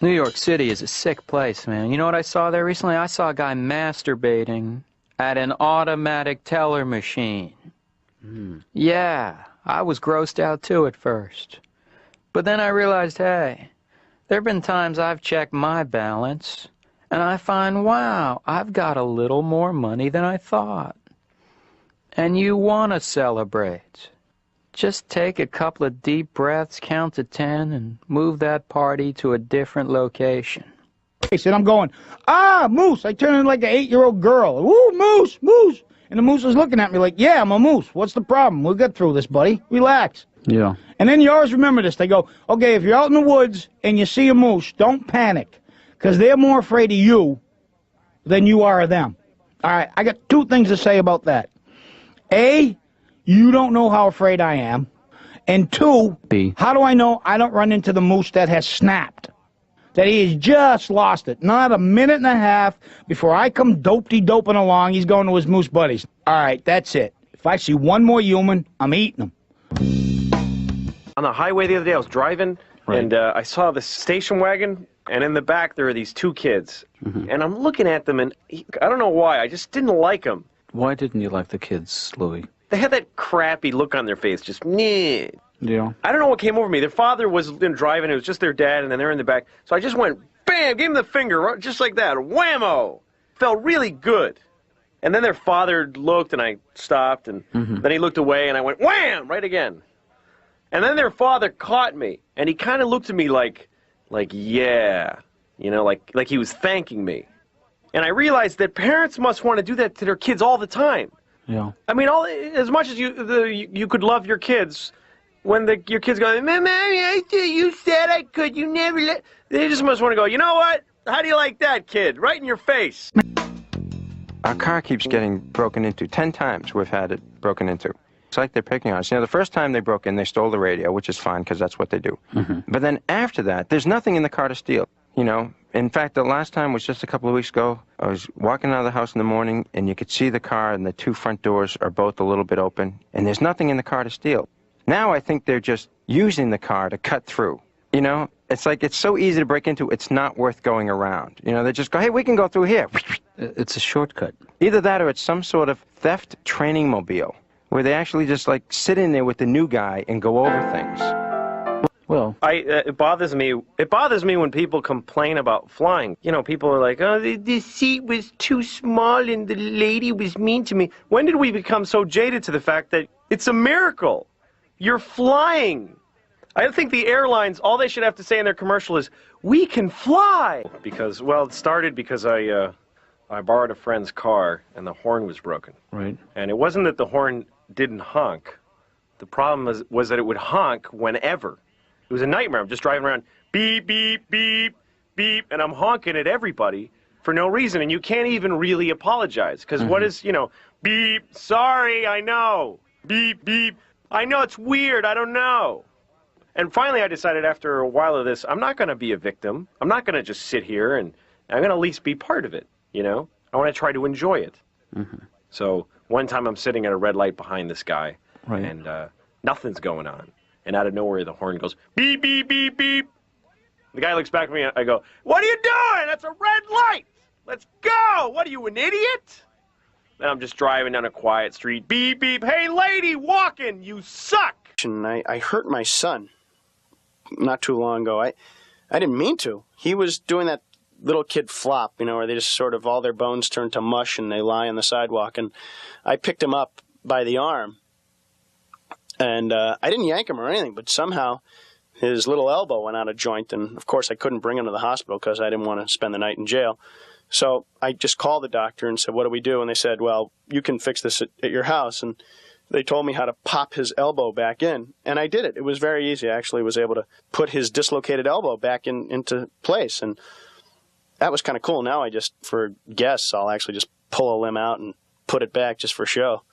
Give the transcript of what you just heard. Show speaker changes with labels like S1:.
S1: New York City is a sick place, man. You know what I saw there recently? I saw a guy masturbating at an automatic teller machine. Yeah, I was grossed out too at first. But then I realized, hey, there have been times I've checked my balance, and I find, wow, I've got a little more money than I thought. And you want to celebrate. Just take a couple of deep breaths, count to 10, and move that party to a different location.
S2: And I'm going, moose. I turn into like an 8-year-old girl. Woo, moose, moose. And the moose is looking at me like, yeah, I'm a moose. What's the problem? We'll get through this, buddy. Relax.
S3: Yeah.
S2: And then you always remember this. They go, okay, if you're out in the woods and you see a moose, don't panic, because they're more afraid of you than you are of them. All right, I got 2 things to say about that. A, you don't know how afraid I am. And 2,
S3: B,
S2: how do I know I don't run into the moose that has snapped? That he has just lost it. Not a minute and a half before I come doping along, he's going to his moose buddies. All right, that's it. If I see one more human, I'm eating them.
S4: On the highway the other day, I was driving, and I saw this station wagon, and in the back there are these 2 kids. And I'm looking at them, and I don't know why, I just didn't like them.
S3: why didn't you like the kids, Louis?
S4: They had that crappy look on their face, just meh.
S3: Yeah.
S4: I don't know what came over me. Their father was driving, it was just their dad, and then they're in the back. So I just went, bam, gave him the finger, just like that, whammo. Felt really good. And then their father looked, and I stopped, and then he looked away, and I went, wham, right again. And then their father caught me, and he kind of looked at me like, yeah, you know, like he was thanking me. And I realized that parents must want to do that to their kids all the time.
S3: Yeah.
S4: I mean, as much as you could love your kids, when your kids go, Mommy, you said I could, you never let... They just must want to go, you know what? How do you like that, kid? Right in your face.
S5: Our car keeps getting broken into. 10 times we've had it broken into. It's like they're picking on us. You know, the first time they broke in, they stole the radio, which is fine because that's what they do. But then after that, there's nothing in the car to steal. You know, in fact, the last time was just a couple of weeks ago. I was walking out of the house in the morning, and you could see the car, and the 2 front doors are both a little bit open, and there's nothing in the car to steal. Now I think they're just using the car to cut through. You know, it's like it's so easy to break into, it's not worth going around. You know, they just go, hey, we can go through here.
S3: It's a shortcut.
S5: Either that or it's some sort of theft training mobile, where they actually just like sit in there with the new guy and go over things.
S3: Well,
S4: It bothers me. It bothers me when people complain about flying. You know, people are like, oh, the seat was too small and the lady was mean to me. When did we become so jaded to the fact that it's a miracle? You're flying. I think the airlines, all they should have to say in their commercial is, we can fly. Because, well, it started because I borrowed a friend's car and the horn was broken.
S3: right.
S4: And it wasn't that the horn didn't honk. The problem was that it would honk whenever. It was a nightmare. I'm just driving around, beep, beep, beep, beep, and I'm honking at everybody for no reason. And you can't even really apologize. Because what is, you know, beep, sorry, I know. Beep, beep, I know it's weird, I don't know. And finally I decided after a while of this, I'm not going to be a victim. I'm not going to just sit here, and I'm going to at least be part of it, you know? I want to try to enjoy it. So one time I'm sitting at a red light behind this guy, and nothing's going on. And out of nowhere, the horn goes, beep, beep, beep, beep. The guy looks back at me, and I go, what are you doing? That's a red light. Let's go. What are you, an idiot? And I'm just driving down a quiet street. Beep, beep. Hey, lady, walking. You suck.
S6: I hurt my son not too long ago. I didn't mean to. He was doing that little kid flop, you know, where they just sort of all their bones turn to mush and they lie on the sidewalk. And I picked him up by the arm. And I didn't yank him or anything, but somehow his little elbow went out of joint. And, of course, I couldn't bring him to the hospital because I didn't want to spend the night in jail. So I just called the doctor and said, what do we do? And they said, well, you can fix this at your house. And they told me how to pop his elbow back in. And I did it. It was very easy. I actually was able to put his dislocated elbow back into place. And that was kind of cool. Now I just, for guests, I'll actually just pull a limb out and put it back just for show.